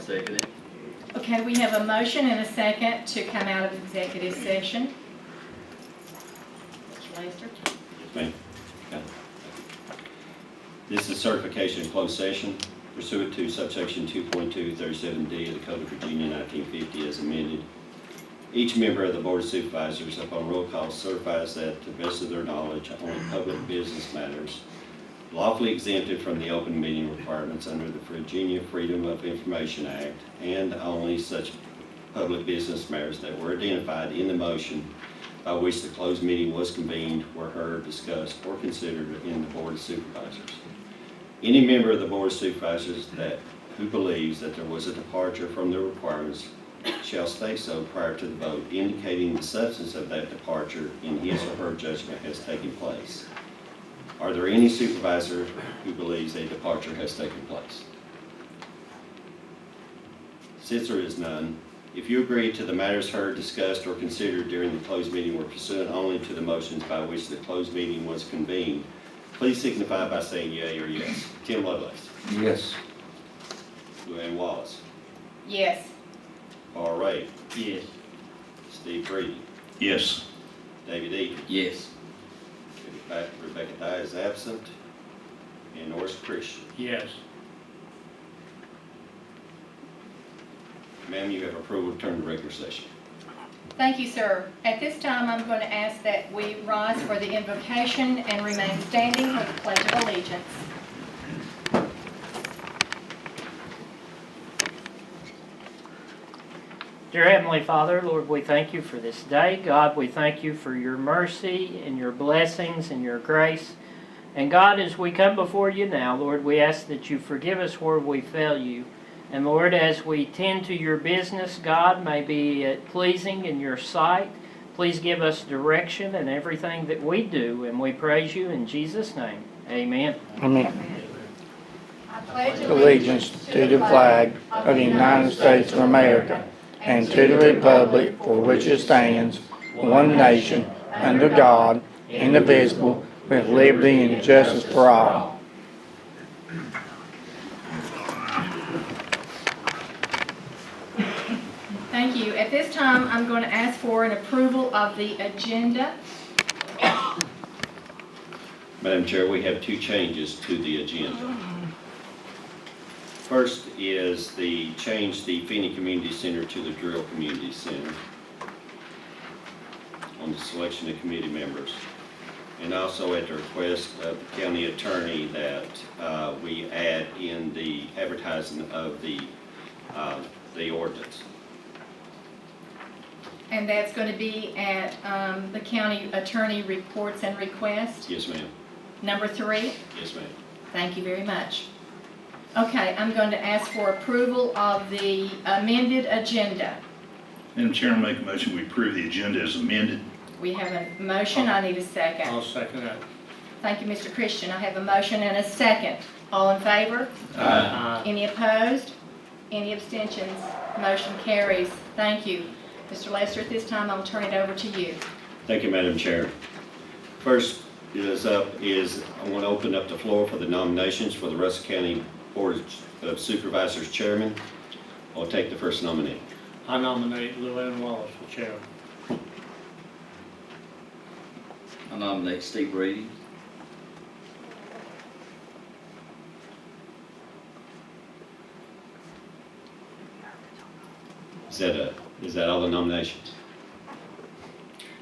second it. Okay, we have a motion and a second to come out of executive session. Mr. Lester? Yes, ma'am. Okay. This is certification in closed session pursuant to subsection 2.237D of the Code of Virginia 1950 as amended. Each member of the Board of Supervisors upon roll call certifies that to the best of their knowledge only public business matters lawfully exempted from the open meeting requirements under the Virginia Freedom of Information Act and only such public business matters that were identified in the motion by which the closed meeting was convened were heard, discussed, or considered in the Board of Supervisors. Any member of the Board of Supervisors who believes that there was a departure from the requirements shall state so prior to the vote, indicating the substance of that departure in his or her judgment has taken place. Are there any supervisor who believes a departure has taken place? Since there is none, if you agree to the matters heard, discussed, or considered during the closed meeting were pursuant only to the motions by which the closed meeting was convened, please signify by saying yea or yes. Tim Lovelace. Yes. Luann Wallace. Yes. Paul Ray. Yes. Steve Breeden. Yes. David Eaton. Yes. Rebecca Dye is absent. And Norris Christian. Yes. Ma'am, you have approval to turn to regular session. Thank you, sir. At this time, I'm going to ask that we rise for the invocation and remain standing for the Pledge of Allegiance. Dear Heavenly Father, Lord, we thank you for this day. God, we thank you for your mercy and your blessings and your grace. And God, as we come before you now, Lord, we ask that you forgive us where we fail you. And Lord, as we tend to your business, God, may be pleasing in your sight. Please give us direction in everything that we do. And we praise you in Jesus' name. Amen. Amen. I pledge Allegiance to the flag of the United States of America and to the republic for which it stands, one nation, under God, indivisible, with liberty and justice for all. Thank you. At this time, I'm going to ask for an approval of the agenda. Madam Chair, we have two changes to the agenda. First is change the Feeney Community Center to the Drill Community Center on the selection of committee members. And also at the request of the county attorney that we add in the advertising of the ordinance. And that's going to be at the county attorney reports and requests. Yes, ma'am. Number 3. Yes, ma'am. Thank you very much. Okay, I'm going to ask for approval of the amended agenda. Madam Chair, I'll make a motion we approve the agenda as amended. We have a motion. I need a second. I'll second that. Thank you, Mr. Christian. I have a motion and a second. All in favor? Any opposed? Any abstentions? Motion carries. Thank you. Mr. Lester, at this time, I'll turn it over to you. Thank you, Madam Chair. First is I want to open up the floor for the nominations for the Russell County Board of Supervisors Chairman. I'll take the first nominee. I nominate Luann Wallace for chairman. I nominate Steve Breeden. Is that all the nominations?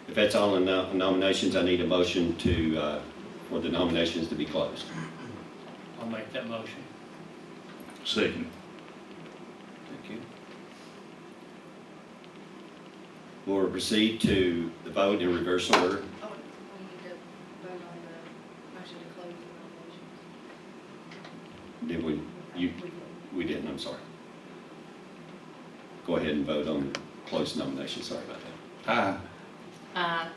If that's all the nominations, I need a motion for the nominations to be closed. I'll make that motion. Second. Thank you. We'll proceed to the vote in reverse order. Oh, we need to vote on the motion to close the nominations. Did we? We didn't, I'm sorry. Go ahead and vote on closed nomination, sorry about that. Aye.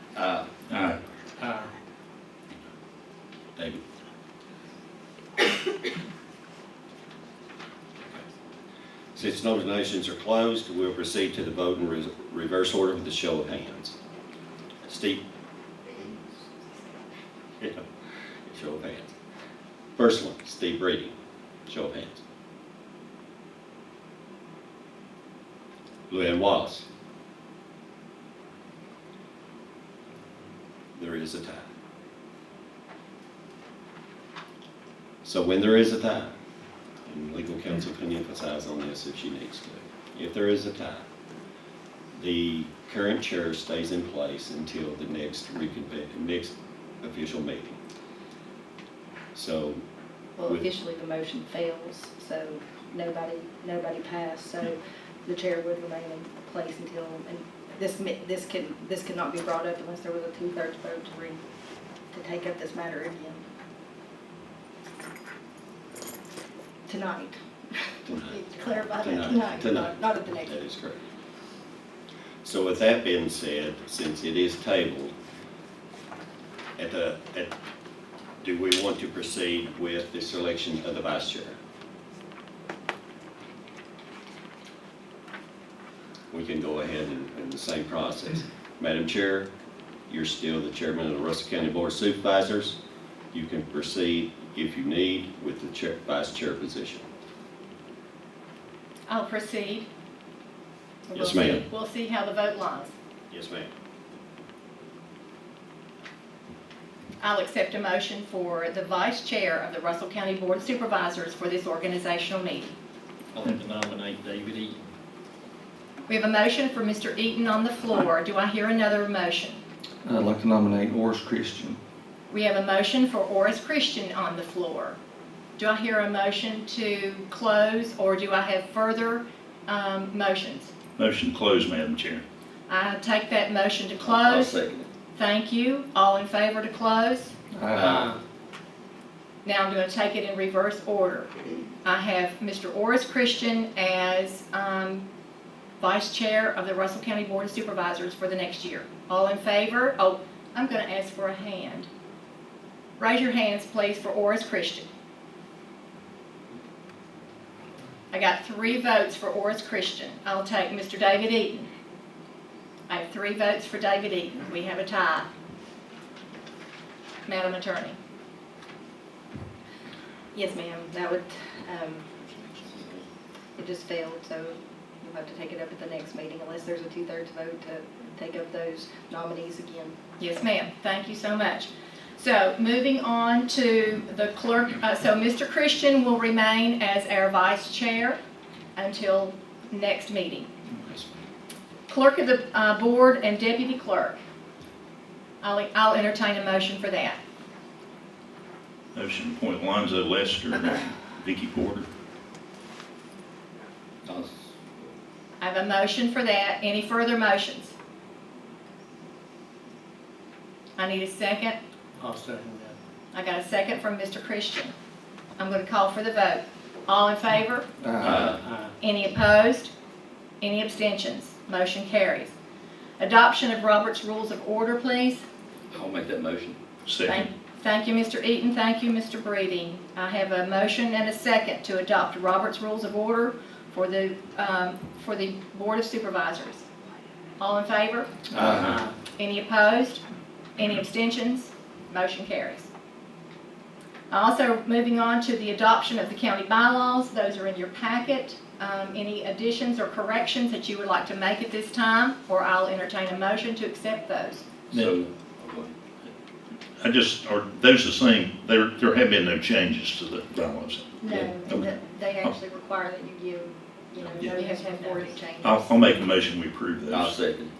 Aye. David? Since nominations are closed, we'll proceed to the vote in reverse order with the show of hands. Steve? Yeah. Show of hands. First one, Steve Breeden. Show of hands. Luann Wallace. There is a tie. So when there is a tie, and legal counsel can emphasize on this if she needs to, if there is a tie, the current chair stays in place until the next next official meeting. So, Well, With- officially, the motion fails, so nobody passed, so the chair would remain in place until, and this cannot be brought up unless there was a 2/3 vote to take up this matter again. Tonight. Tonight. Clarify that Tonight. tonight, not at the next. That is correct. So with that being said, since it is tabled, do we want to proceed with the selection of the vice chair? We can go ahead in the same process. Madam Chair, you're still the chairman of the Russell County Board of Supervisors. You can proceed, if you need, with the vice chair position. I'll proceed. Yes, We'll see- ma'am. We'll see how the vote lies. Yes, ma'am. I'll accept a motion for the vice chair of the Russell County Board of Supervisors for this organizational meeting. I'd like to nominate David Eaton. We have a motion for Mr. Eaton on the floor. Do I hear another motion? I'd like to nominate Oris Christian. We have a motion for Oris Christian on the floor. Do I hear a motion to close, or do I have further motions? Motion to close, Madam Chair. I take that motion to I'll close. second it. Thank you. All in favor to close? Aye. Now I'm going to take it in reverse order. I have Mr. Oris Christian as Vice Chair of the Russell County Board of Supervisors for the next year. All in favor? Oh, I'm going to ask for a hand. Raise your hands, please, for Oris Christian. I got 3 votes for Oris Christian. I'll take Mr. David Eaton. I have 3 votes for David Eaton. We have a tie. Madam Attorney. Yes, ma'am, that would, it just failed, so we'll have to take it up at the next meeting unless there's a 2/3 vote to take up those nominees again. Yes, ma'am. Thank you so much. So moving on to the clerk, so Mr. Christian will remain as our vice chair until next meeting. Clerk of the board and deputy clerk. I'll entertain a motion for that. Motion to appoint Lonzo Lester and Vicky Porter. I have a motion for that. Any further motions? I need a second. I'll second that. I got a second from Mr. Christian. I'm going to call for the vote. All in favor? Aye. Aye. Any opposed? Any abstentions? Motion carries. Adoption of Robert's Rules of Order, please. I'll make that motion. Second. Thank you, Mr. Eaton. Thank you, Mr. Breeding. I have a motion and a second to adopt Robert's Rules of Order for the Board of Supervisors. All in favor? Aye. Any opposed? Any abstentions? Motion carries. Also, moving on to the adoption of the county bylaws. Those are in your packet. Any additions or corrections that you would like to make at this time, or I'll entertain a motion to accept those. So, Are those the same? There have been no changes to the bylaws. No, Okay. they actually require that you give, Yeah. notice before it changes. I'll make a motion, we approve I'll those. second.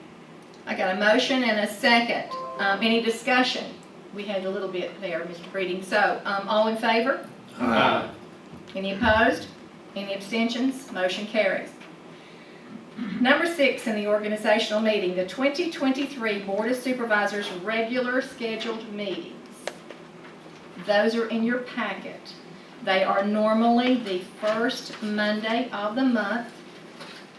I got a motion and a second. Any discussion? We had a little bit there, Mr. Breeding. So, all in favor? Aye. Any opposed? Any abstentions? Motion carries. Number 6 in the organizational meeting, the 2023 Board of Supervisors regular scheduled meetings. Those are in your packet. They are normally the first Monday of the month,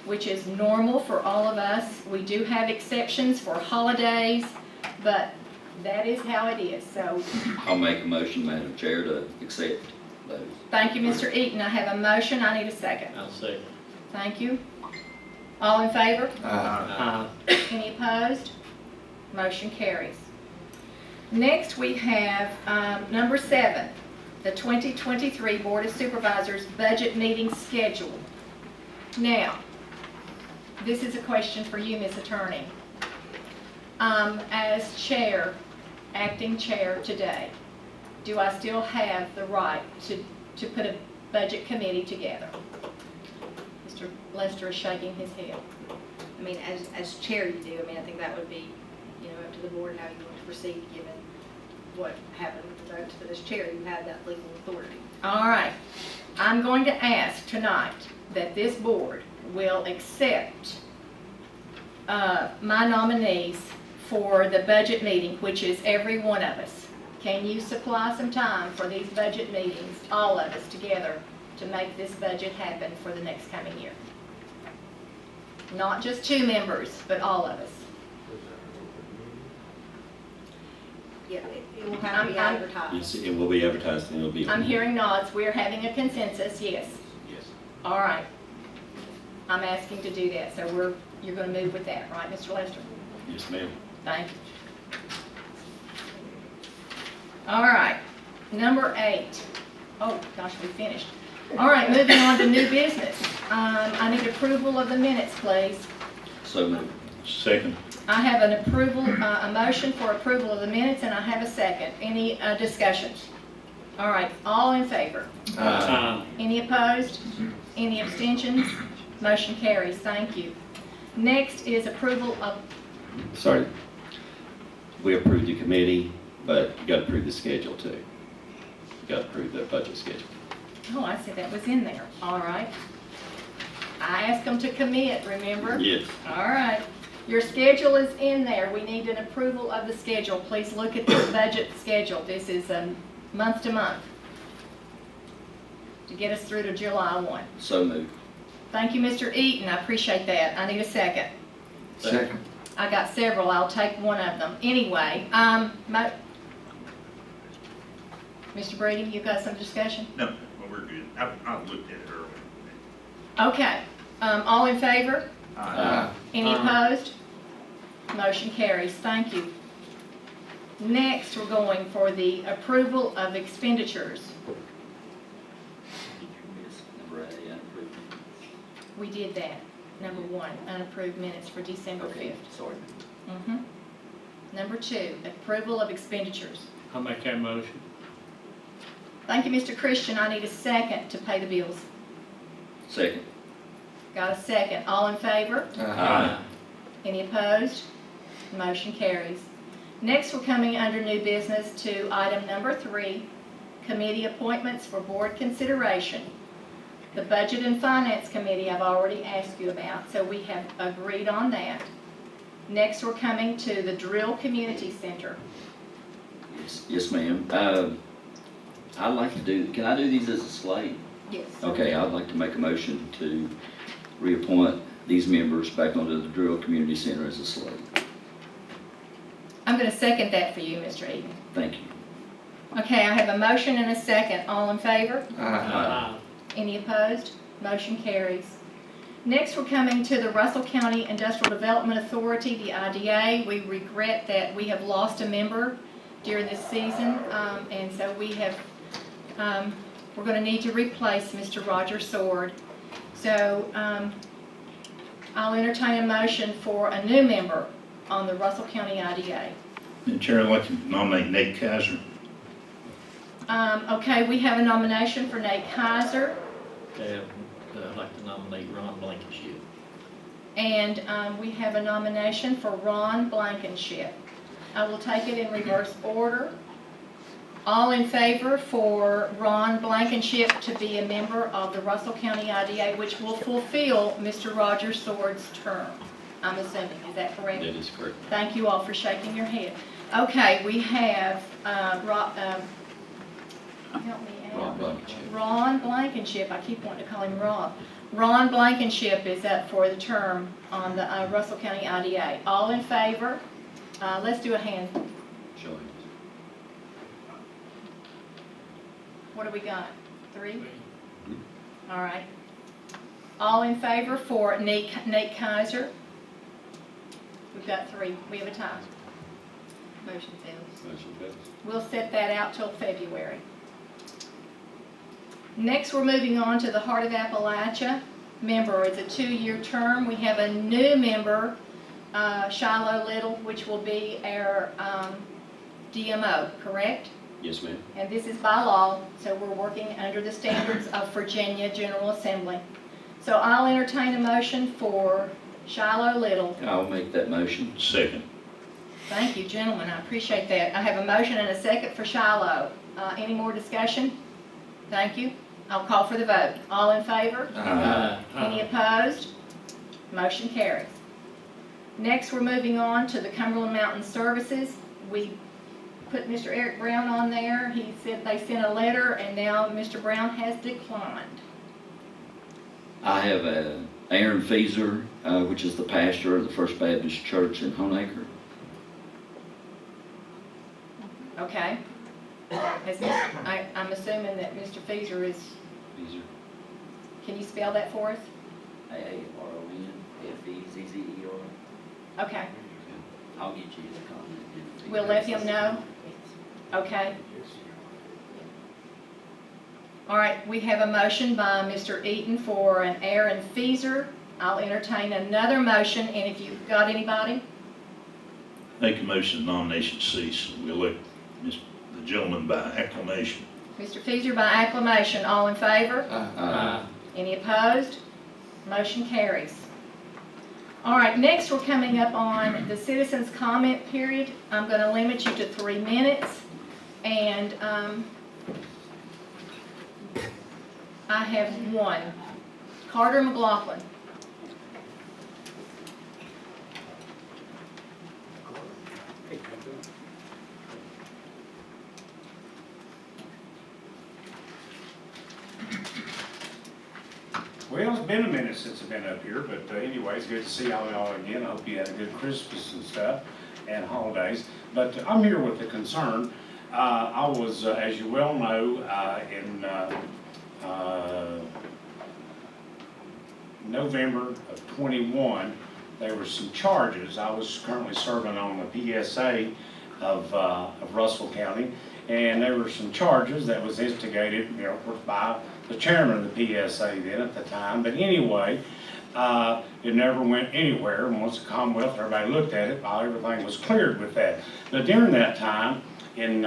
which is normal for all of us. We do have exceptions for holidays, but that is how it is. So I'll make a motion, Madam Chair, to accept those. thank you, Mr. Eaton. I have a motion. I need a second. I'll second. Thank you. All in favor? Aye. Aye. Any opposed? Motion carries. Next, we have number 7, the 2023 Board of Supervisors budget meeting schedule. Now, this is a question for you, Ms. Attorney. As chair, acting chair today, do I still have the right to put a budget committee together? Mr. Lester is shaking his head. I mean, as chair you do, I mean, I think that would be, you know, up to the board how you want to proceed, given what happened with the votes, but as chair, you have that legal authority. All right. I'm going to ask tonight that this board will accept my nominees for the budget meeting, which is every one of us. Can you supply some time for these budget meetings, all of us together, to make this budget happen for the next coming year? Not just 2 members, but all of us. Yeah, it will have to be advertised. Yes, it will be advertised and it'll be. I'm hearing nods. We're having a consensus, yes. Yes. All right. I'm asking to do that, so you're going to move with that, right, Mr. Lester? Yes, ma'am. Thank you. All right, number 8. Oh, gosh, we finished. All right, moving on to new business. I need approval of the minutes, please. So moved. Second. I have an approval, a motion for approval of the minutes, and I have a second. Any discussions? All right, all in favor? Any opposed? Any abstentions? Motion carries. Thank you. Next is approval of, Sorry. We approved the committee, but you got to approve the schedule too. You got to approve the budget schedule. oh, I see that was in there. All right. I asked them to commit, remember? Yes. All right. Your schedule is in there. We need an approval of the schedule. Please look at the budget schedule. This is month to month to get us through to July 1. So moved. Thank you, Mr. Eaton. I appreciate that. I need a second. Second. I got several. I'll take one of them. Anyway, Mr. Brady, you got some discussion? No, well, we're good. I looked at it earlier. Okay. All in favor? Any opposed? Motion carries. Thank you. Next, we're going for the approval of expenditures. Did you miss number 8, unapproved minutes? We did that. Number 1, unapproved minutes for December 5th. Okay, sorry. Number 2, approval of expenditures. I'll make that motion. Thank you, Mr. Christian. I need a second to pay the bills. Second. Got a second. All in favor? Aye. Any opposed? Motion carries. Next, we're coming under new business to item number 3, committee appointments for board consideration. The Budget and Finance Committee I've already asked you about, so we have agreed on that. Next, we're coming to the Drill Community Center. Yes, ma'am. I'd like to do, can I do these as a slate? Yes. Okay, I'd like to make a motion to reappoint these members back onto the Drill Community Center as a slate. I'm going to second that for you, Mr. Eden. Thank you. Okay, I have a motion and a second. All in favor? Aye. Any opposed? Motion carries. Next, we're coming to the Russell County Industrial Development Authority, the IDA. We regret that we have lost a member during this season, and so we have, we're going to need to replace Mr. Roger Sword. So I'll entertain a motion for a new member on the Russell County IDA. And Chair, I'd like to nominate Nate Kaiser. Okay, we have a nomination for Nate Kaiser, I'd like to nominate Ron Blankenship. and we have a nomination for Ron Blankenship. I will take it in reverse order. All in favor for Ron Blankenship to be a member of the Russell County IDA, which will fulfill Mr. Roger Sword's term, I'm assuming. Is that correct? That is correct. Thank you all for shaking your head. Okay, we have help me out. Ron Blankenship. Ron Blankenship. I keep wanting to call him Rob. Ron Blankenship is up for the term on the Russell County IDA. All in favor? Let's do a hand. Show hands. What do we got? 3? All right. All in favor for Nate Kaiser? We've got 3. We have a tie. Motion fails. Motion fails. We'll set that out till February. Next, we're moving on to the Heart of Appalachia. member. It's a 2-year term. We have a new member, Shiloh Little, which will be our DMO, correct? Yes, ma'am. And this is by law, so we're working under the standards of Virginia General Assembly. So I'll entertain a motion for Shiloh Little. I'll make that motion. Second. Thank you, gentlemen, I appreciate that. I have a motion and a second for Shiloh. Any more discussion? Thank you. I'll call for the vote. All in favor? Any opposed? Motion carries. Next, we're moving on to the Cumberland Mountain Services. We put Mr. Eric Brown on there. He said they sent a letter, and now Mr. Brown has declined. I have Aaron Feeser, which is the pastor of the First Baptist Church in Honaker. Okay. I'm assuming that Mr. Feeser is, Feeser. can you spell that for us? AARONFEZZER. Okay. I'll get you the comment. We'll let him know? Okay. All right, we have a motion by Mr. Eaton for an Aaron Feeser. I'll entertain another motion, and if you've got anybody, Make a motion nomination cease. We elect the gentleman by acclamation. Mr. Feeser by acclamation, all in favor? Aye. Any opposed? Motion carries. All right, next we're coming up on the citizens' comment period. I'm going to limit you to 3 minutes, and I have one. Carter McLaughlin. Well, it's been a minute since I've been up here, but anyway, it's good to see all y'all again. I hope you had a good Christmas and stuff and holidays. But I'm here with a concern. I was, as you well know, in November of 21, there were some charges. I was currently serving on the PSA of Russell County, and there were some charges that was instigated, of course, by the chairman of the PSA then at the time. But anyway, it never went anywhere. And once the Commonwealth, everybody looked at it, everything was cleared with that. But during that time, in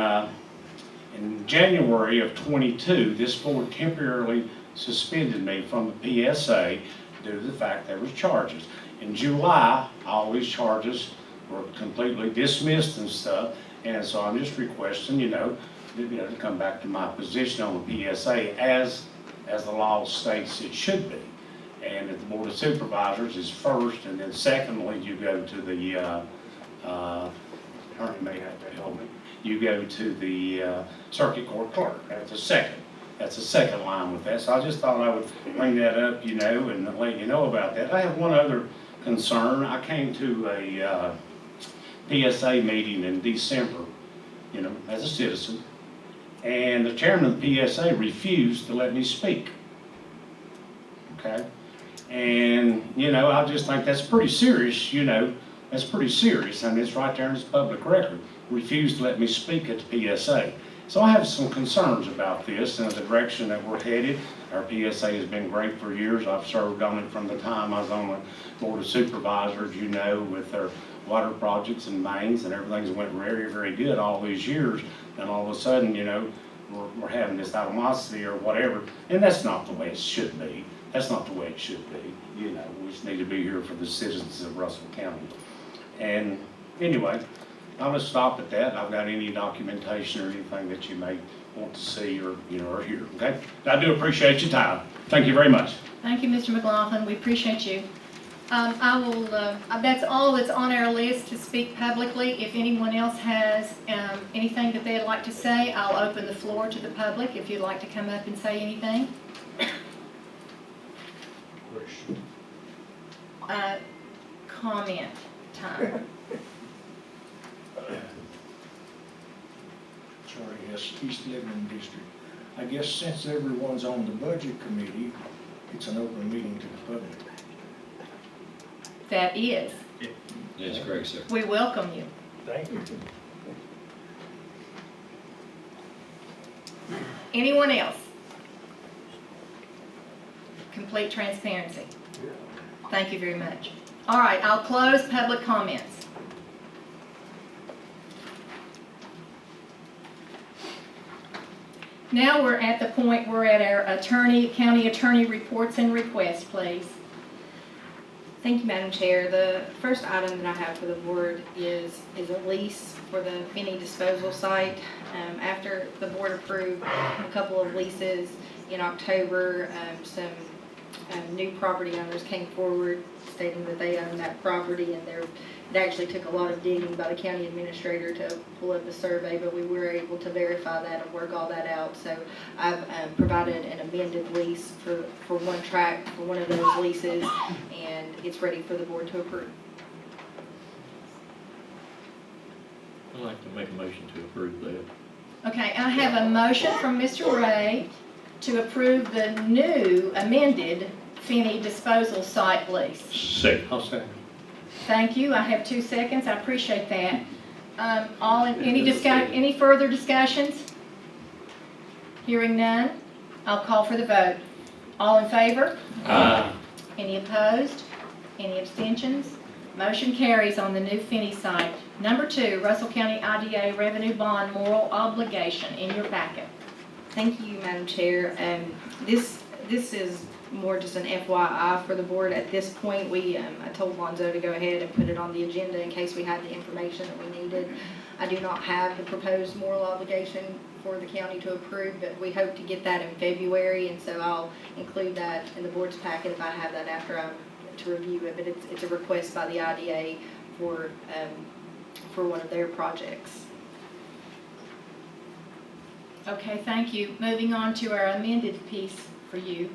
January of 22, this board temporarily suspended me from the PSA due to the fact there was charges. In July, all these charges were completely dismissed and stuff. And so I'm just requesting, to come back to my position on the PSA as the law states it should be. And that the Board of Supervisors is first, and then secondly, you go to the, attorney may have to help me, you go to the circuit court clerk. That's a second line with that. So I just thought I would bring that up, and let you know about that. I have one other concern. I came to a PSA meeting in December, as a citizen, and the chairman of the PSA refused to let me speak. Okay? And, I just think that's pretty serious, that's pretty serious. I mean, it's right there in this public record. Refused to let me speak at the PSA. So I have some concerns about this and the direction that we're headed. Our PSA has been great for years. I've served on it from the time I was on the Board of Supervisors, with their water projects and mains, and everything's went very, very good all these years. And all of a sudden, we're having this animosity or whatever, and that's not the way it should be. That's not the way it should be. We just need to be here for the citizens of Russell County. And anyway, I'll just stop at that. I've got any documentation or anything that you may want to see or, or hear, okay? I do appreciate your time. Thank you very much. Thank you, Mr. McLaughlin. We appreciate you. I will, that's all that's on our list to speak publicly. If anyone else has anything that they'd like to say, I'll open the floor to the public if you'd like to come up and say anything. Comment time. Sorry, yes, East Lebanon District. I guess since everyone's on the budget committee, it's an open meeting to the public. That is. That's correct, sir. We welcome you. Thank you. Anyone else? complete transparency. Thank you very much. All right, I'll close public comments. Now we're at the point, we're at our county attorney reports and requests, please. Thank you, Madam Chair. The first item that I have for the board is a lease for the Finney disposal site. After the board approved a couple of leases in October, some new property owners came forward stating that they own that property, and it actually took a lot of digging by the county administrator to pull up a survey, but we were able to verify that and work all that out. So I've provided an amended lease for one tract for one of those leases, and it's ready for the board to approve. I'd like to make a motion to approve that. Okay, I have a motion from Mr. Ray to approve the new amended Finney disposal site lease. Second. I'll second. Thank you. I have 2 seconds. I appreciate that. Any further discussions? Hearing none, I'll call for the vote. All in favor? Aye. Any opposed? Any abstentions? Motion carries on the new Finney site. Number 2, Russell County IDA Revenue Bond Moral Obligation in your packet. Thank you, Madam Chair. This is more just an FYI for the board. At this point, I told Lonzo to go ahead and put it on the agenda in case we had the information that we needed. I do not have the proposed moral obligation for the county to approve, but we hope to get that in February, and so I'll include that in the board's packet if I have that after to review it. But it's a request by the IDA for one of their projects. Okay, thank you. Moving on to our amended piece for you.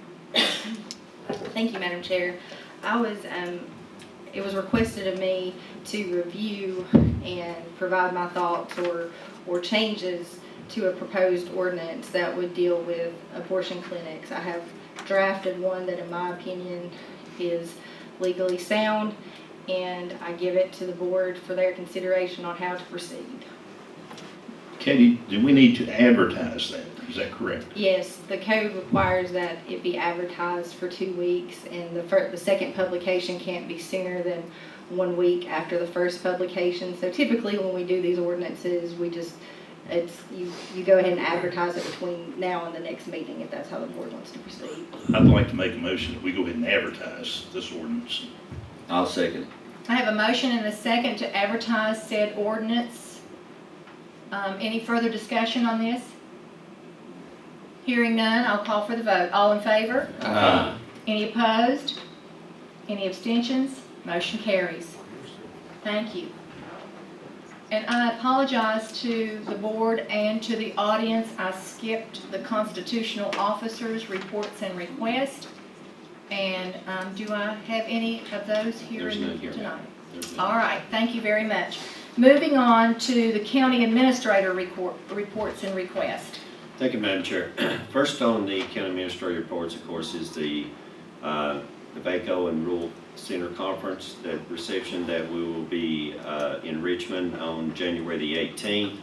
Thank you, Madam Chair. It was requested of me to review and provide my thoughts or changes to a proposed ordinance that would deal with abortion clinics. I have drafted one that in my opinion is legally sound, and I give it to the board for their consideration on how to proceed. Katie, do we need to advertise that? Is that correct? Yes, the code requires that it be advertised for 2 weeks, and the second publication can't be sooner than 1 week after the first publication. So typically when we do these ordinances, you go ahead and advertise it between now and the next meeting if that's how the board wants to proceed. I'd like to make a motion that we go ahead and advertise this ordinance. I'll second. I have a motion and a second to advertise said ordinance. Any further discussion on this? Hearing none, I'll call for the vote. All in favor? Aye. Any opposed? Any abstentions? Motion carries. Thank you. And I apologize to the board and to the audience. I skipped the constitutional officers' reports and requests. And do I have any of those here There's none here. tonight? There's All none. right, thank you very much. Moving on to the county administrator reports and requests. Thank you, Madam Chair. First on the county administrator reports, of course, is the VACO and Rural Center Conference, that reception that we will be in Richmond on January the 18th.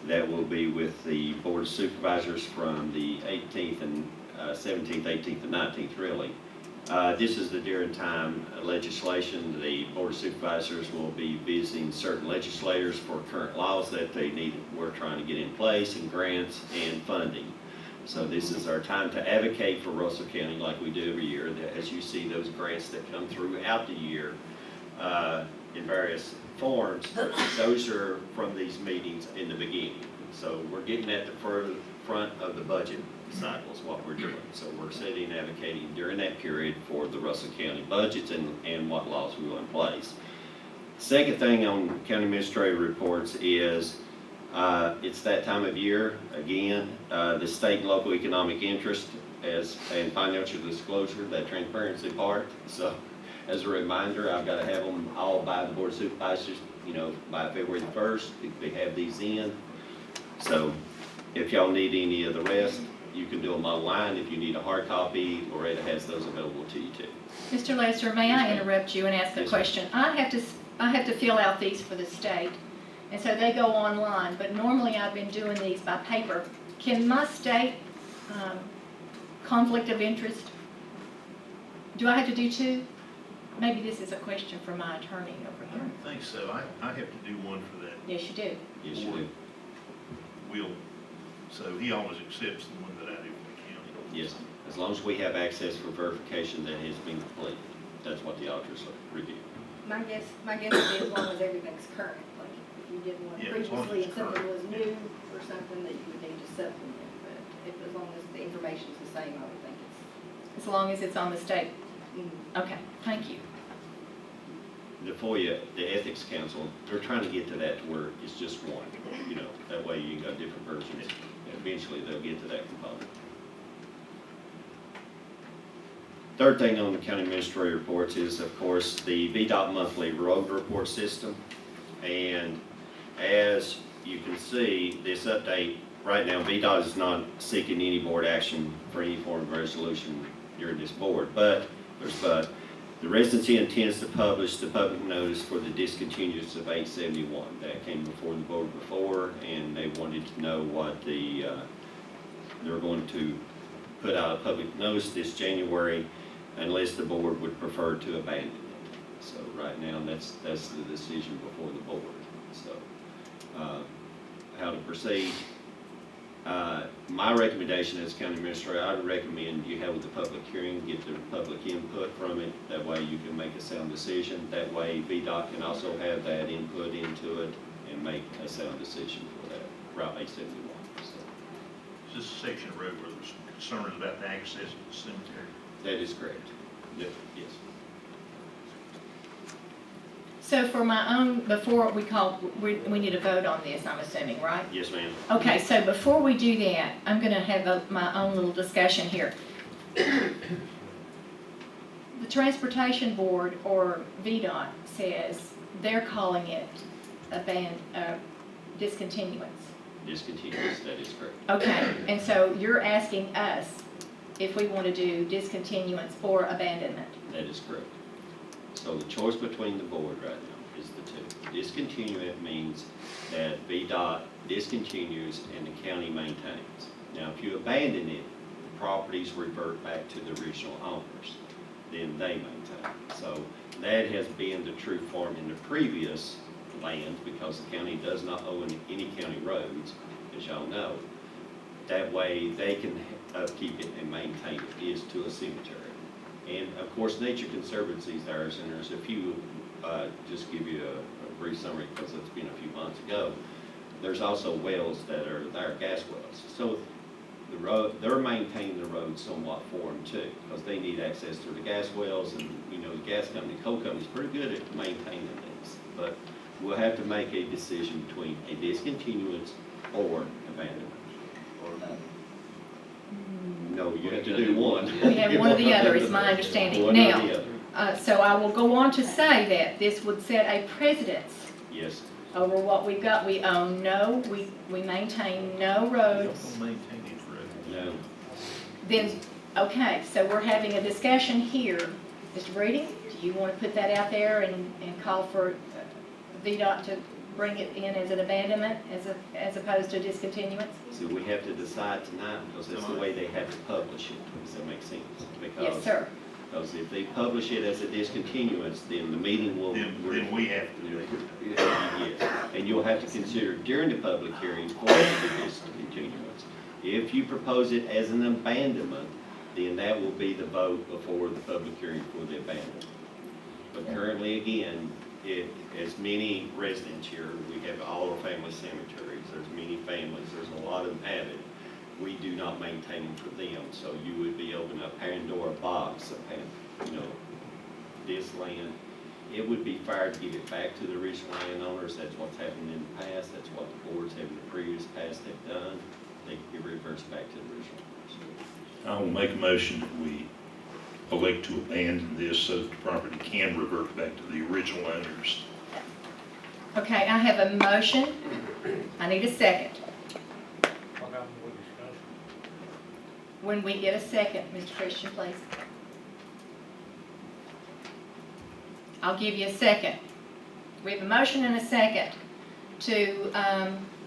That will be with the Board of Supervisors from the 18th and 17th, 18th, and 19th, really. This is the during time legislation. The Board of Supervisors will be visiting certain legislators for current laws that we're trying to get in place, and grants and funding. So this is our time to advocate for Russell County like we do every year. As you see those grants that come throughout the year in various forms, those are from these meetings in the beginning. So we're getting at the front of the budget cycle is what we're doing. So we're sitting and advocating during that period for the Russell County budgets and what laws we want in place. Second thing on county administrative reports is it's that time of year again. The state and local economic interest and financial disclosure, that transparency part. So as a reminder, I've got to have them all by the Board of Supervisors, by February the 1st. They have these in. So if y'all need any of the rest, you can do them online. If you need a hard copy, Loretta has those available to you too. Mr. Lester, may I interrupt you and ask a Yes, question? I have to fill out these for the state, and so they go online, but normally I've been doing these by paper. Can my state conflict of interest Do I have to do two? Maybe this is a question for my attorney over I here. don't think so. I have to do one for that. Yes, you do. Yes, you do. Will, so he always accepts the one that I do for the county. Yes, as long as we have access for verification that has been completed. That's what the auditors review. My guess would be as long as everything's current, like if you did one Yeah, as long as previously and it's something current, was yeah. new or something that you would need to supplement, but if, as long as the information's the same, I would think As long as it's on the state. it's. Okay, thank you. The FOIA, the Ethics Council, they're trying to get to that to where it's just one, you know, that way you got different versions. Eventually, they'll get to that component. Third thing on the county administrator reports is, of course, the VDOT monthly road report system. And as you can see, this update, right now, VDOT is not seeking any board action for any form of resolution during this board, but the residency intends to publish the public notice for the discontinuance of 871. That came before the board before, and they wanted to know what they're going to put out a public notice this January unless the board would prefer to abandon it. So right now, that's the decision before the board. So how to proceed? My recommendation as county administrator, I would recommend you have the public hearing, get the public input from it. That way you can make a sound decision. That way VDOT can also have that input into it and make a sound decision for that Route 871. So Is this a section of road where there's concerns about the access to the cemetery? that is correct. Yes. So for my own, before we need a vote on this, I'm assuming, right? Yes, ma'am. Okay, so before we do that, I'm gonna have my own little discussion here. The Transportation Board, or VDOT, says they're calling it discontinuance. Discontinuous, that is correct. Okay, and so you're asking us if we want to do discontinuance or abandonment. That is correct. So the choice between the board right now is the two. Discontinuance means that VDOT discontinues and the county maintains. Now, if you abandon it, the properties revert back to the original owners. Then they maintain. So that has been the true form in the previous land because the county does not own any county roads, as y'all know. That way they can upkeep it and maintain it is to a cemetery. And of course, Nature Conservancy is theirs, and there's a few, just give you a brief summary because it's been a few months ago. There's also wells that are gas wells. So the road, they're maintaining the road somewhat for them too, because they need access to the gas wells, and you know, the gas company, coal company's pretty good at maintaining these. But we'll have to make a decision between a discontinuance or abandonment. No, you have to do one. We have one or the other, is my understanding. One or the Now, other. so I will go on to say that this would set a precedence Yes, over what we've got. We own we maintain no You roads. don't maintain these roads. no, Then, okay, so we're having a discussion here. Mr. Breeding, do you want to put that out there and call for VDOT to bring it in as an abandonment as opposed to discontinuance? so we have to decide tonight because that's the way they have to publish it. Does that make sense? Yes, sir. Because if they publish it as a discontinuance, then the meeting will. Then we have to do it. Yes, and you'll have to consider during the public hearing for the discontinuance. If you propose it as an abandonment, then that will be the vote before the public hearing for the abandonment. But currently, again, as many residents here, we have all our family cemeteries, there's many families, there's a lot of them have it. We do not maintain them for them, so you would be opening a Pandora box of, you know, this land. It would be fair to give it back to the original landowners. That's what's happened in the past, that's what the boards have in the previous past have done. It reverts back to the original owners. I will make a motion that we elect to abandon this so that the property can revert back to the original owners. Okay, I have a motion. I need a second. When we get a second, Mr. Christian, please. I'll give you a second. We have a motion and a second to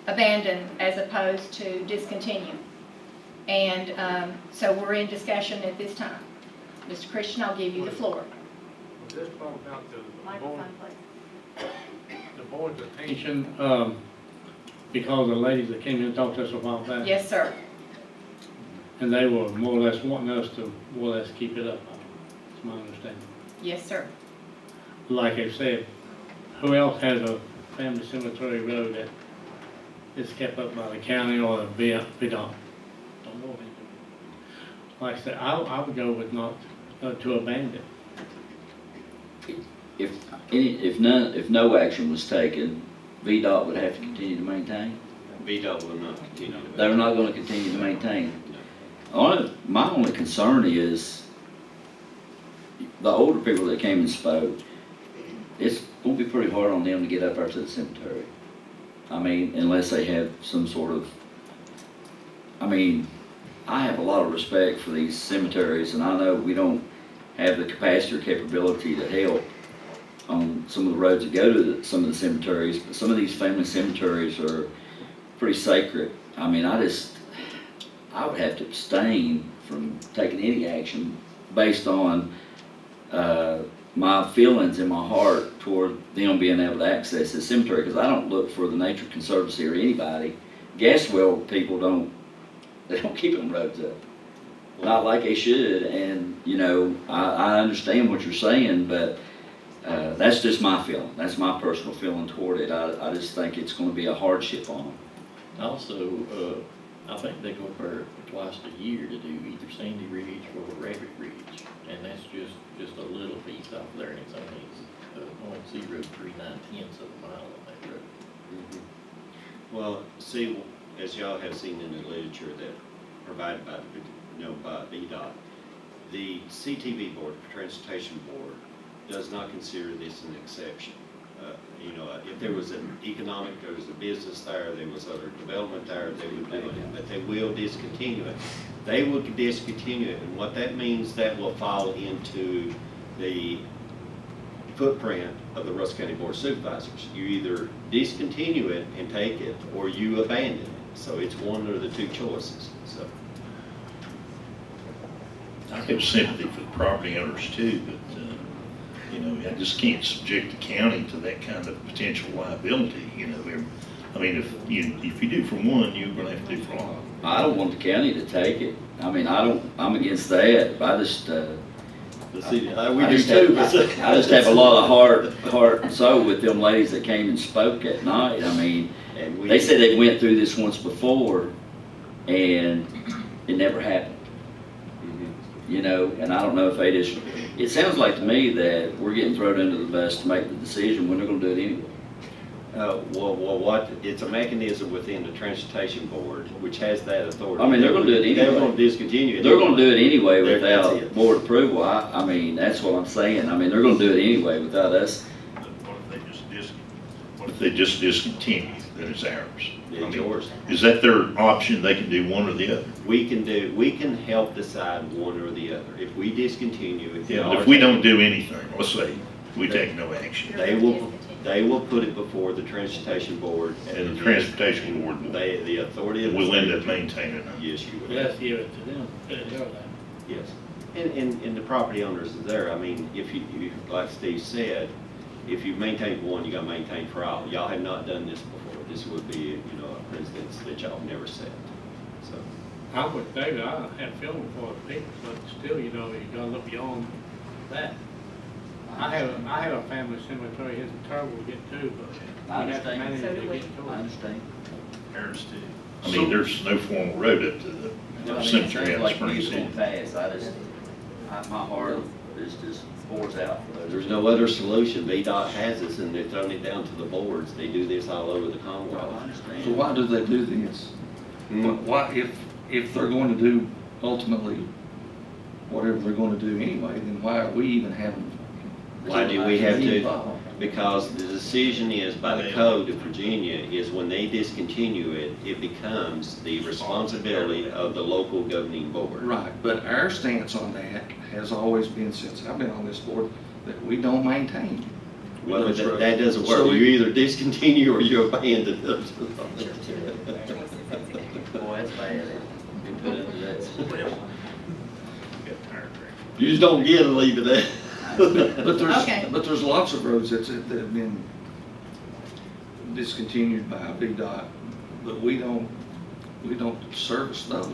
abandon as opposed to discontinue. And so we're in discussion at this time. Mr. Christian, I'll give you the floor. Just talk about the board, Microphone, please. the board's attention, because the ladies that came in and talked to us a while back. Yes, sir. And they were more or less wanting us to more or less keep it up, that's my understanding. Yes, sir. Like I said, who else has a family cemetery road that is kept up by the county or the VDOT? Don't know anything. Like I said, I would go with not, to abandon. If no action was taken, VDOT would have to continue to maintain? VDOT will not continue. They're not gonna continue to maintain. My only concern is the older people that came and spoke, it's gonna be pretty hard on them to get up there to the cemetery. I mean, unless they have some sort of, I have a lot of respect for these cemeteries, and I know we don't have the capacity or capability to help on some of the roads that go to some of the cemeteries, but some of these family cemeteries are pretty sacred. I would have to abstain from taking any action based on my feelings in my heart toward them being able to access the cemetery, because I don't look for the Nature Conservancy or anybody. Gas well people don't keep them roads up, not like they should. And I understand what you're saying, but that's just my feeling. That's my personal feeling toward it. I just think it's going to be a hardship on them. Also, I think they go up there twice a year to do either Sandy Ridge or Rabbit Ridge, and that's just a little piece off there, and it's only 0.039 of a mile on that road. Mm-hmm. Well, see, as y'all have seen in the literature that provided by by VDOT, the CTV board, the Transportation Board, does not consider this an exception. If there was an economic, there was a business there was other development there, they would do it, but they will discontinue it. They will discontinue it, and what that means, that will fall into the footprint of the Russell County Board of Supervisors. You either discontinue it and take it, or you abandon it. So it's one of the two choices, so. I have sympathy for the property owners too, but, I just can't subject the county to that kind of potential liability, if you do for one, you're gonna have to do for all. I don't want the county to take it. I'm against that. I just, We I do just too, have- but. I just have a lot of heart and soul with them ladies that came and spoke at night. They said they went through this once before, and it never happened. And I don't know if it sounds like to me that we're getting thrown under the bus to make the decision when they're gonna do it anyway. It's a mechanism within the Transportation Board, which has that authority. They're gonna do it anyway. They're gonna discontinue it. They're gonna do it anyway That's without it. board approval. That's what I'm saying. They're gonna do it anyway without us. What if they just discontinue, then it's ours? It's yours. Is that their option? They can do one or the other? We can help decide one or the other. If we discontinue it. Yeah, but if we don't do anything, let's say we take no action, They will put it before the Transportation Board. and the Transportation Board will, The authority of the will end state- up maintaining it. Yes, you will. Let's give it to them, put it in their lap. Yes. And the property owners are there. If you, like Steve said, if you maintain one, you gotta maintain for all. Y'all have not done this before. This would be, a precedence that y'all never set. So, I would, David, I have feeling for the people, but still, you gotta look beyond that. I have a family cemetery, it's terrible to get to, but I we have to understand. manage So it do to we. get to I it. understand. Ours too. There's no formal road up to the cemetery out of Spring City. My heart just pours out for those. there's no other solution. VDOT has this, and they're throwing it down to the boards. They do this all over the I Commonwealth. understand. So why do they do this? Hmm. Why, if they're going to do ultimately whatever they're going to do anyway, then why are we even having? Why do we have to? involved? Because the decision is, by the code of Virginia, is when they discontinue it, it becomes the responsibility of the local governing board. Right, but our stance on that has always been, since I've been on this board, that we don't maintain. Well, those roads. that doesn't So work. we- You either discontinue or you abandon them. Boy, that's bad. Been put into that. You just don't get to leave it there. Okay. But there's lots of roads that have been discontinued by VDOT, but we don't service those.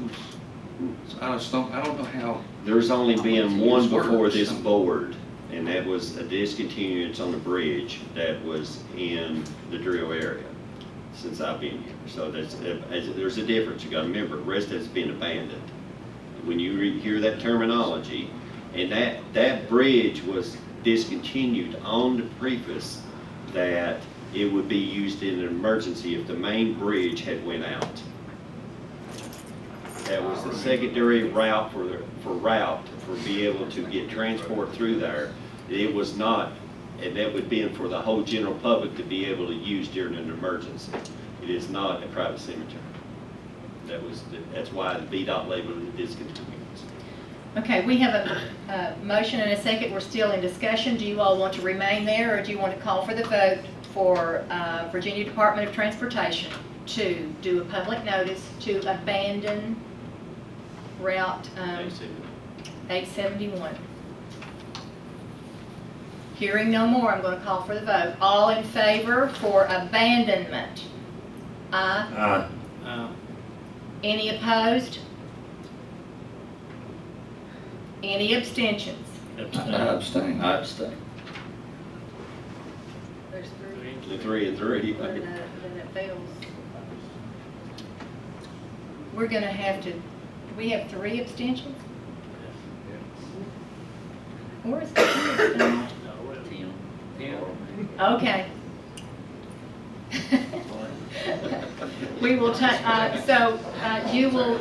So I don't know how. There's only been one It's worse. before this board, and that was a discontinuance on the bridge that was in the drill area since I've been here. So there's a difference. You gotta remember, the rest of it's been abandoned. When you hear that terminology, and that bridge was discontinued on the preface that it would be used in an emergency if the main bridge had went out. That was the secondary route for be able to get transport through there. It was not, and that would be for the whole general public to be able to use during an emergency. It is not a private cemetery. That's why the VDOT labeled it discontinuance. Okay, we have a motion and a second. We're still in discussion. Do you all want to remain there, or do you want to call for the vote for Virginia Department of Transportation to do a public notice to abandon Route 871? Hearing no more, I'm going to call for the vote. All in favor for abandonment? Aye. Any opposed? Any abstentions? I abstain. I abstain. There's three. The 3 and 3. Then it fails. We're gonna have to, do we have 3 abstentions? Where is the Okay. We will take, you will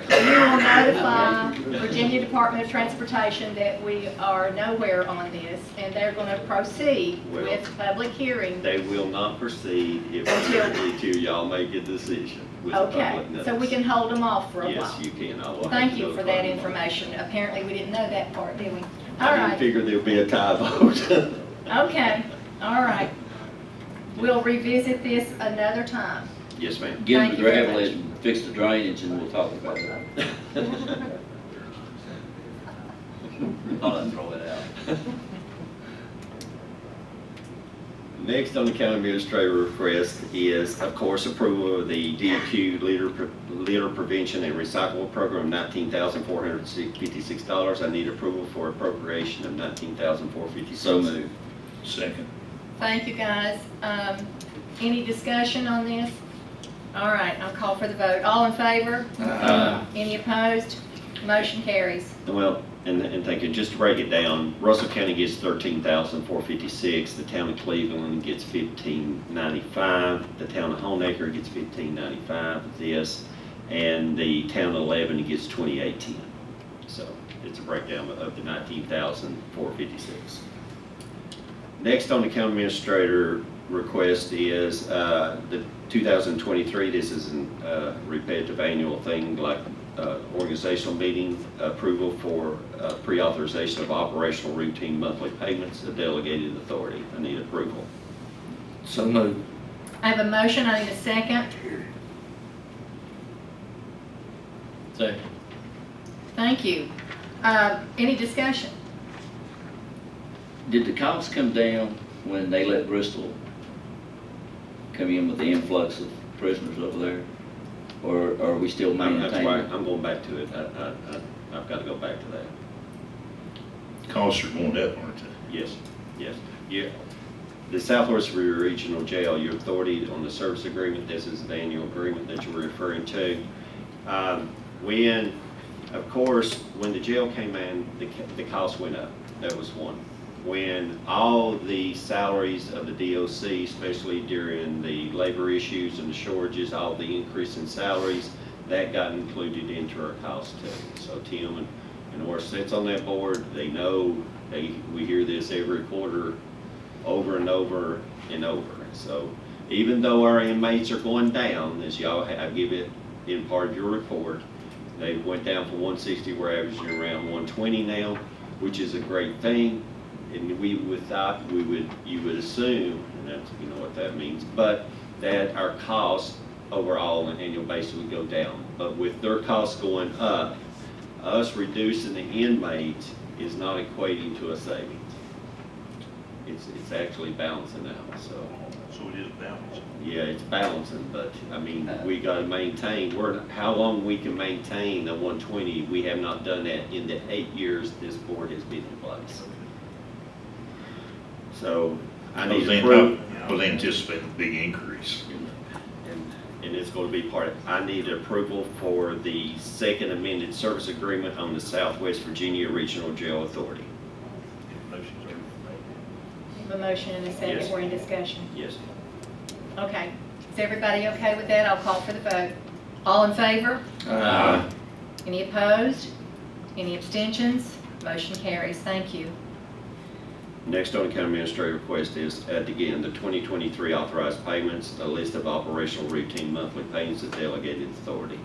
notify Virginia Department of Transportation that we are nowhere on this, and they're gonna proceed with public hearing. They will not proceed until y'all make a decision with the Okay, public notice. so we can hold them off for a while. Yes, you can. I will have Thank to you for notify that them. information. Apparently, we didn't know that part, did we? All I didn't right, figure there'd be a tie vote. okay, all right. We'll revisit this another time. Yes, ma'am. Give them Thank the you very gravel much. and fix the drainage and we'll talk about it. I'll throw it out. Next on the county administrator request is, of course, approval of the DEQ litter prevention and recyclable program, $19,456. I need approval for appropriation of $19,456. So moved. Second. Thank you, guys. Any discussion on this? All right, I'll call for the vote. All in favor? Any opposed? Motion carries. Well, and thank you. Just to break it down, Russell County gets $13,456. The town of Cleveland gets $1,595. The town of Honaker gets $1,595 of this, and the town of Lebanon gets $2,810. So it's a breakdown of the $19,456. Next on the county administrator request is the 2023. This is a repetitive annual thing like organizational meeting approval for pre-authorization of operational routine monthly payments of delegated authority. I need approval. So moved. I have a motion, I need a second. Second. Thank you. Any discussion? Did the costs come down when they let Bristol come in with the influx of prisoners over there? Or are we still That's why maintaining? I'm going back to it. I've got to go back to that. Costs are going up, aren't they? Yes, yes. Yeah. The Southwest Regional Jail, your authority on the service agreement, this is the annual agreement that you were referring to. Of course, when the jail came in, the cost went up. That was one. When all the salaries of the DOC, especially during the labor issues and the shortages, all the increase in salaries, that got included into our cost too. So Tim and Orr sits on that board. They know, we hear this every quarter over and over and over. So even though our inmates are going down, as y'all have give it in part of your report, they went down from 160, we're averaging around 120 now, which is a great thing. And you would assume, and that's, you know what that means, but that our costs overall on an annual basis would go down. But with their costs going up, us reducing the inmates is not equating to a savings. It's actually balancing out, so. So it is balanced. Yeah, it's balancing, but, I mean, we gotta maintain, how long we can maintain the 120, we have not done that in the 8 years this board has been in place. So, I need approval. I was anticipating a big increase. And it's gonna be part of, I need approval for the second amended service agreement on the Southwest Virginia Regional Jail Authority. Motion's already made. Have a motion and a second, Yes. we're in discussion. Yes. Okay, is everybody okay with that? I'll call for the vote. All in favor? Any opposed? Any abstentions? Motion carries, thank you. Next on the county administrator request is, again, the 2023 authorized payments, a list of operational routine monthly payments to delegated authority.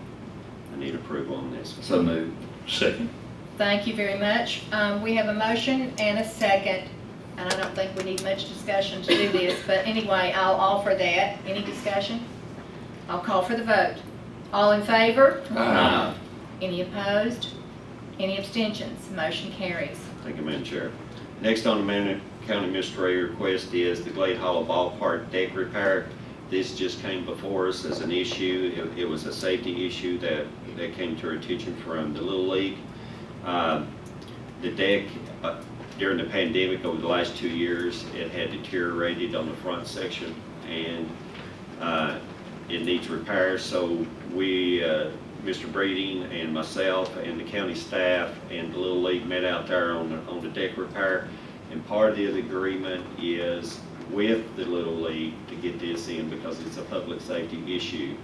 I need approval on this. So moved. Second. Thank you very much. We have a motion and a second, and I don't think we need much discussion to do this, but anyway, I'll offer that. Any discussion? I'll call for the vote. All in favor? Any opposed? Any abstentions? Motion carries. Thank you, Madam Chair. Next on the county administrator request is the Glade Hollow Ballpark deck repair. This just came before us as an issue. It was a safety issue that came to our attention from the Little League. The deck, during the pandemic over the last 2 years, it had deteriorated on the front section, and it needs repair. So we, Mr. Breeding and myself and the county staff and the Little League met out there on the deck repair. And part of the agreement is with the Little League to get this in because it's a public safety issue.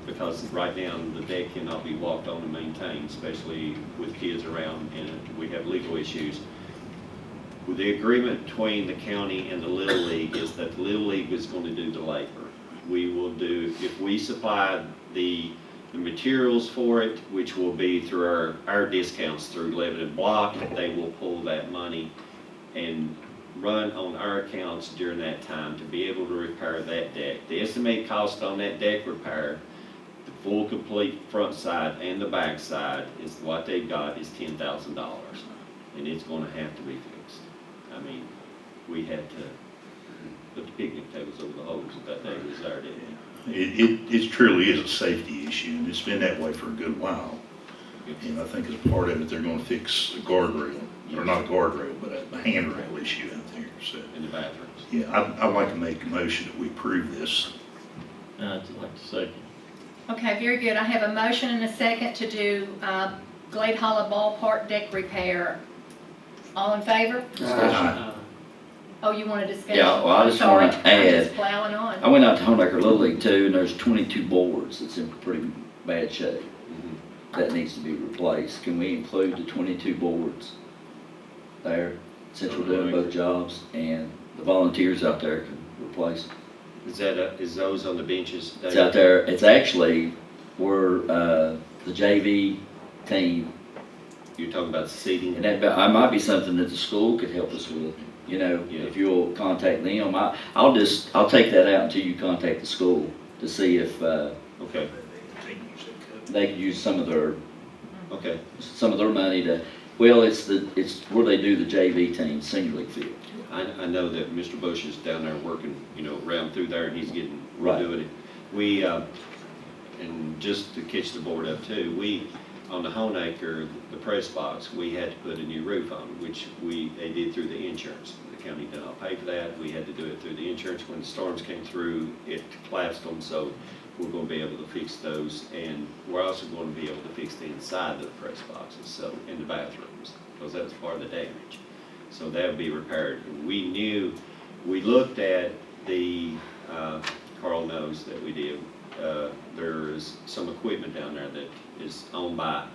Because right now the deck cannot be walked on and maintained, especially with kids around, and we have legal issues. The agreement between the county and the Little League is that the Little League is going to do the labor. We will do, if we supply the materials for it, which will be through our discounts through Lebanon Block, they will pull that money and run on our accounts during that time to be able to repair that deck. The estimated cost on that deck repair, the full complete front side and the back side, is what they've got is $10,000, and it's going to have to be fixed. I mean, we had to put the picnic tables over the holes that day was there, didn't we? It truly is a safety issue, and it's been that way for a good while. And I think as part of it, they're gonna fix a guardrail, or not a guardrail, but a handrail issue out there, so. In the bathrooms. Yeah, I'd like to make a motion that we approve this. I'd like to second. Okay, very good. I have a motion and a second to do Glade Hollow Ballpark deck repair. All in favor? Oh, you want to discuss? Yeah, well, I just Sorry, wanna I'm add- just plowing on. I went out to Homeacre Little League too, and there's 22 boards that's in pretty bad shape. That needs to be replaced. Can we include the 22 boards there, since we're doing both jobs, and the volunteers out there can replace them? Is those on the benches? It's out there, it's actually where the JV team, You're talking about seating? and that might be something that the school could help us with. You know, Yeah. if you'll contact them, I'll take that out until you contact the school to see if Okay, they could use some of their okay. money to, well, it's where they do the JV team, senior league field. I know that Mr. Bush is down there working, around through there, and he's getting, Right. redoing it. We, and just to catch the board up too, on the Homeacre, the press box, we had to put a new roof on, which they did through the insurance. The county did not pay for that. We had to do it through the insurance. When the storms came through, it collapsed them, so we're going to be able to fix those. And we're also going to be able to fix the inside of the press boxes, so in the bathrooms, because that was part of the damage. So that would be repaired. We looked at the, Carl knows that we did, there is some equipment down there that is owned by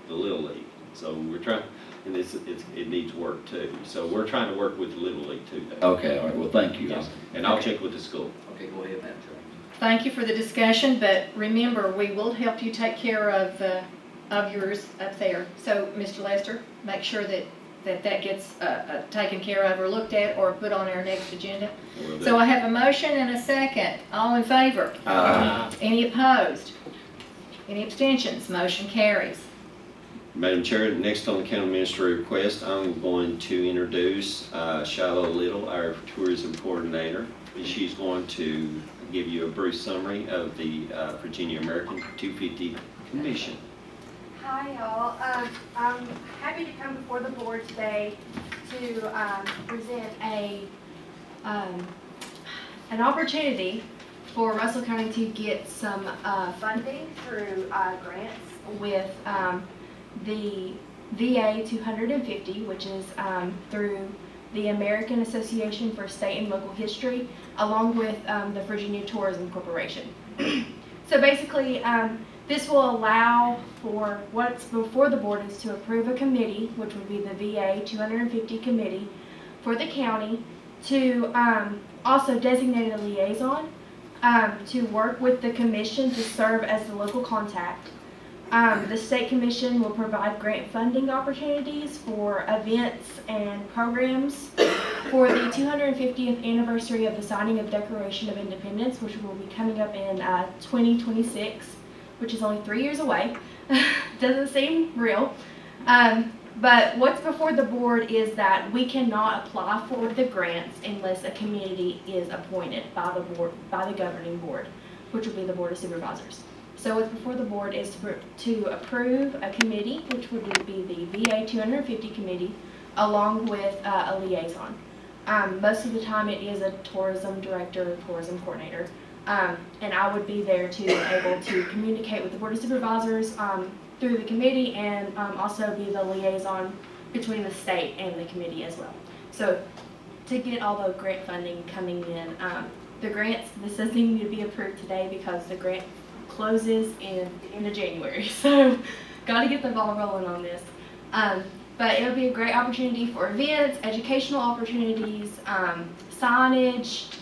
the Little League. So we're trying, and it needs work too. So we're trying to work with the Little League too. Okay, all right, well, thank you. Yes. And I'll check with the school. Okay, go ahead, Madam Chair. Thank you for the discussion, but remember, we will help you take care of yours up there. So, Mr. Lester, make sure that gets taken care of or looked at or put on our next agenda. So I have a motion and a second. All in favor? Any opposed? Any abstentions? Motion carries. Madam Chair, next on the county administrator request, I'm going to introduce Shiloh Little, our tourism coordinator. She's going to give you a brief summary of the Virginia American 250 Commission. Hi, y'all. I'm happy to come before the board today to present an opportunity for Russell County to get some funding through grants with the VA 250, which is through the American Association for State and Local History, along with the Virginia Tourism Corporation. So basically, this will allow for what's before the board is to approve a committee, which would be the VA 250 committee for the county, to also designate a liaison to work with the commission to serve as the local contact. The state commission will provide grant funding opportunities for events and programs for the 250th anniversary of the signing of Declaration of Independence, which will be coming up in 2026, which is only 3 years away. Doesn't seem real. But what's before the board is that we cannot apply for the grants unless a committee is appointed by the board, by the governing board, which will be the Board of Supervisors. So what's before the board is to approve a committee, which would be the VA 250 committee, along with a liaison. Most of the time it is a tourism director, tourism coordinator, and I would be there to be able to communicate with the Board of Supervisors through the committee, and also be the liaison between the state and the committee as well. So to get all the grant funding coming in, the grants, this doesn't need to be approved today because the grant closes in the end of January. So got to get the ball rolling on this. But it'll be a great opportunity for events, educational opportunities, signage.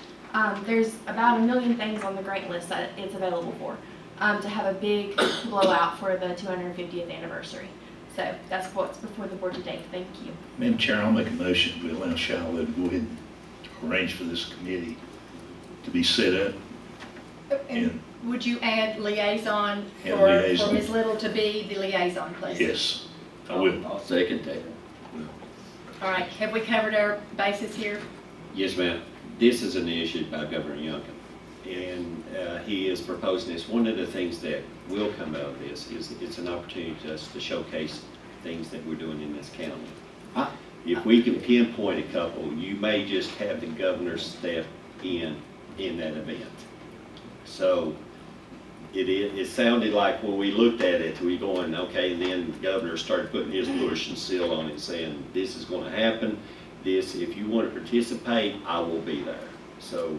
There's about 1 million things on the grant list that it's available for. To have a big blowout for the 250th anniversary. So that's what's before the board today. Thank you. Madam Chair, I'll make a motion to allow Shiloh to go ahead and arrange for this committee to be set up. And would you add liaison And for liaison. Ms. Little to be the liaison, please? Yes, I will. I'll second that. All right, have we covered our bases here? Yes, ma'am. This is an issue by Governor Youngkin, and he is proposing this. One of the things that will come out of this is it's an opportunity to us to showcase things that we're doing in this county. If we can pinpoint a couple, you may just have the governor step in that event. So it sounded like when we looked at it, we going, okay, and then the governor started putting his push and seal on it, saying, this is going to happen. This, if you want to participate, I will be there. So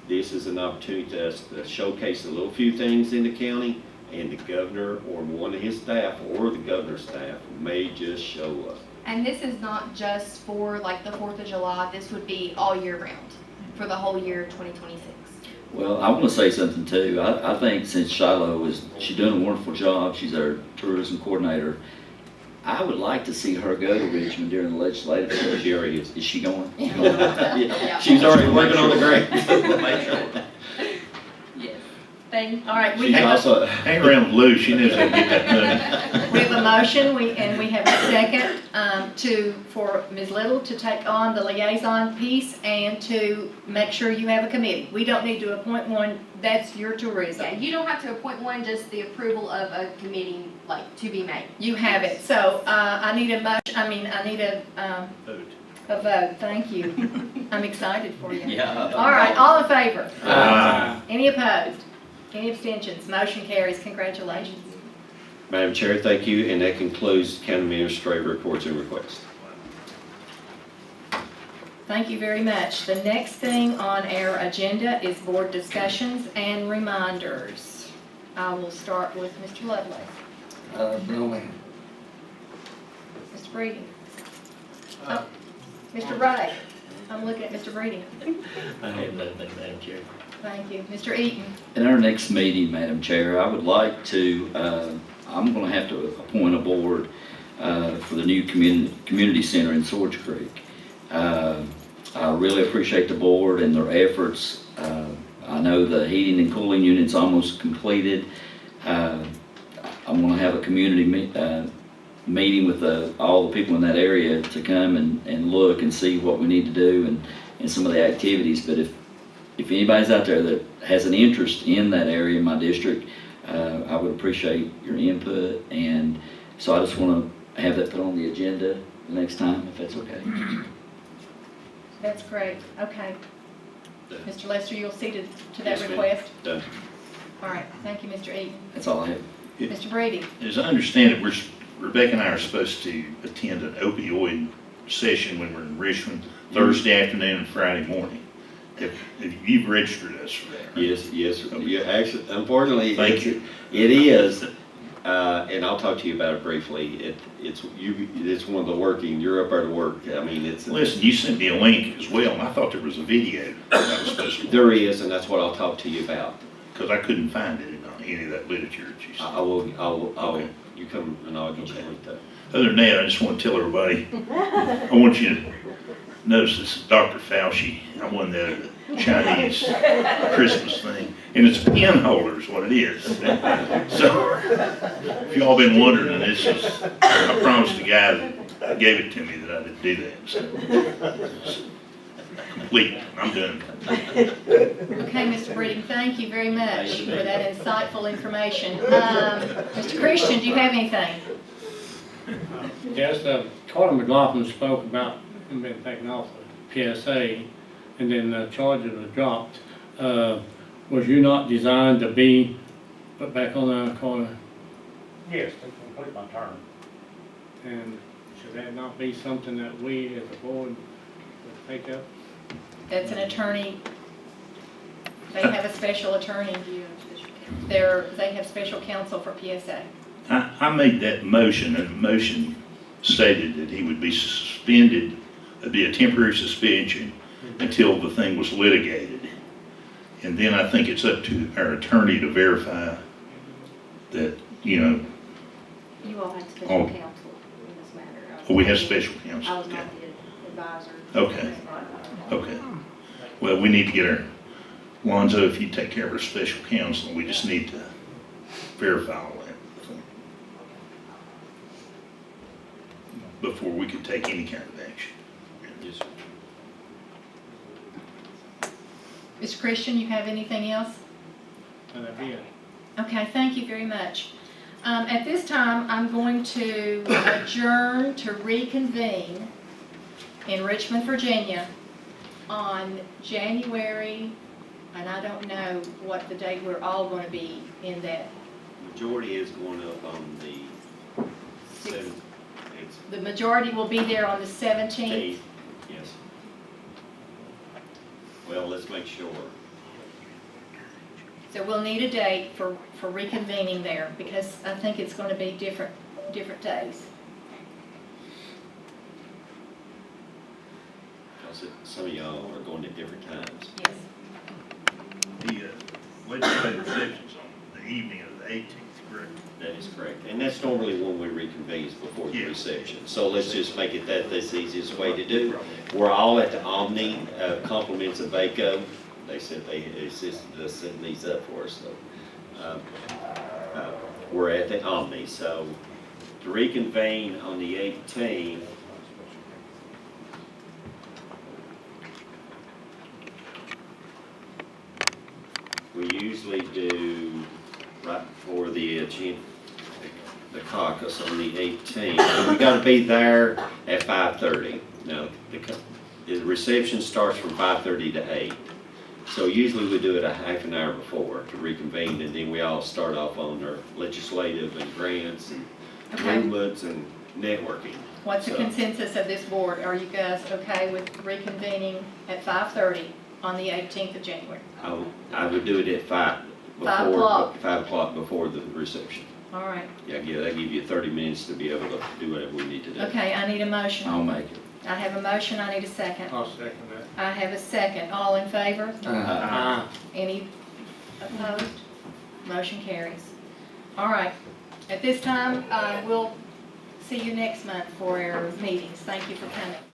this is an opportunity to us to showcase a little few things in the county, and the governor or one of his staff or the governor's staff may just show up. And this is not just for like the 4th of July, this would be all year round for the whole year of 2026. Well, I want to say something too. I think since Shiloh she's doing a wonderful job, she's our tourism coordinator. I would like to see her go to Richmond during the legislative session. She already is. Is she going? Yeah. She's already working on the grant. Yes. All right, we She's have, also, Hang around with Lou, she knows how to get that money. we have a motion, and we have a second for Ms. Little to take on the liaison piece and to make sure you have a committee. We don't need to appoint one, that's your tourism. Yeah, you don't have to appoint one, just the approval of a committee, like, to be made. You have it, so I need a motion, I need a vote, thank you. I'm excited for you. yeah. All right, all in favor? Aye. Any opposed? Any abstentions? Motion carries, congratulations. Madam Chair, thank you, and that concludes county administrator reports and requests. Thank you very much. The next thing on our agenda is board discussions and reminders. I will start with Mr. Lovelace. No, ma'am. Mr. Breeden. Oh, Mr. Ray. I'm looking at Mr. Breeden. I have nothing, Madam Chair. Thank you. Mr. Eaton. In our next meeting, Madam Chair, I would like to, I'm going to have to appoint a board for the new community center in Swords Creek. I really appreciate the board and their efforts. I know the heating and cooling unit's almost completed. I'm going to have a community meeting with all the people in that area to come and look and see what we need to do and some of the activities. But if anybody's out there that has an interest in that area in my district, I would appreciate your input. And so I just want to have that put on the agenda the next time, if that's okay. That's great, okay. Done. Mr. Lester, you'll see to that Yes, ma'am. request? Done. All right, thank you, Mr. Eaton. That's all I have. Mr. Brady? As I understand it, Rebecca and I are supposed to attend an opioid session when we're in Richmond Thursday afternoon and Friday morning. If you've registered us for that, right? Yes, you actually, unfortunately, Thank you. it is, and I'll talk to you about it briefly. It's one of the working, you're up there to work, I mean, it's. Listen, you sent me a link as well, and I thought there was a video that I was supposed to. There is, and that's what I'll talk to you about. Because I couldn't find it in any of that literature that you sent. I will, Okay. you come and I'll get you Okay. linked up. Other than that, I just want to tell everybody, I want you to notice this is Dr. Fauci. I won that at the Chinese Christmas thing. And it's a pen holder is what it is. So, if y'all been wondering, this is, I promised the guy that gave it to me that I didn't do that. So, complete, I'm done. Okay, Mr. Brady, thank you very much for that insightful information. Mr. Christian, do you have anything? Yes, Carter McLaughlin spoke about him being taken off of PSA, and then charges were dropped. Was you not designed to be put back on the corner? Yes, to complete my term. And should that not be something that we as a board would take up? That's an attorney. They have a special attorney. They have special counsel for PSA. I made that motion, and the motion stated that he would be suspended, it'd be a temporary suspension until the thing was litigated. And then I think it's up to our attorney to verify that, You all had special Oh. counsel in this matter. we have special counsel. I was Okay. not the advisor. Okay. Okay. Well, we need to get our, Lonzo, if you take care of our special counsel, we just need to verify all that before we could take any kind of action. Yes, sir. Mr. Christian, you have anything else? That'd be it. Okay, thank you very much. At this time, I'm going to adjourn to reconvene in Richmond, Virginia on January, and I don't know what the date we're all going to be in that. Majority is going up on the Six. 7th. The majority will be there on the 17th. Yes. Well, let's make sure. So we'll need a date for reconvening there because I think it's going to be different days. Because some of y'all are going at different times. Yes. The legislative reception's on the evening of the 18th, correct? That is correct. And that's normally when we reconvene is before the Yeah. reception. So let's just make it that's the easiest way to do. We're all at the Omni, compliments of VACO. They said they assisted us setting these up for us, so. We're at the Omni, so to reconvene on the 18th. We usually do right before the caucus on the 18th. And we gotta be there at 5:30. Now, the reception starts from 5:30 to 8. So usually we do it a half an hour before to reconvene, and then we all start off on our legislative and grants and Okay. movements and networking. What's the So- consensus of this board? Are you guys okay with reconvening at 5:30 on the 18th of January? I would do it at 5. 5 o'clock. 5 o'clock before the reception. All right. Yeah, that give you 30 minutes to be able to do whatever we need to do. Okay, I need a motion. I'll make it. I have a motion, I need a second. I'll second that. I have a second. All in favor? Ah. Any opposed? Motion carries. All right. At this time, we'll see you next month for our meetings. Thank you for coming.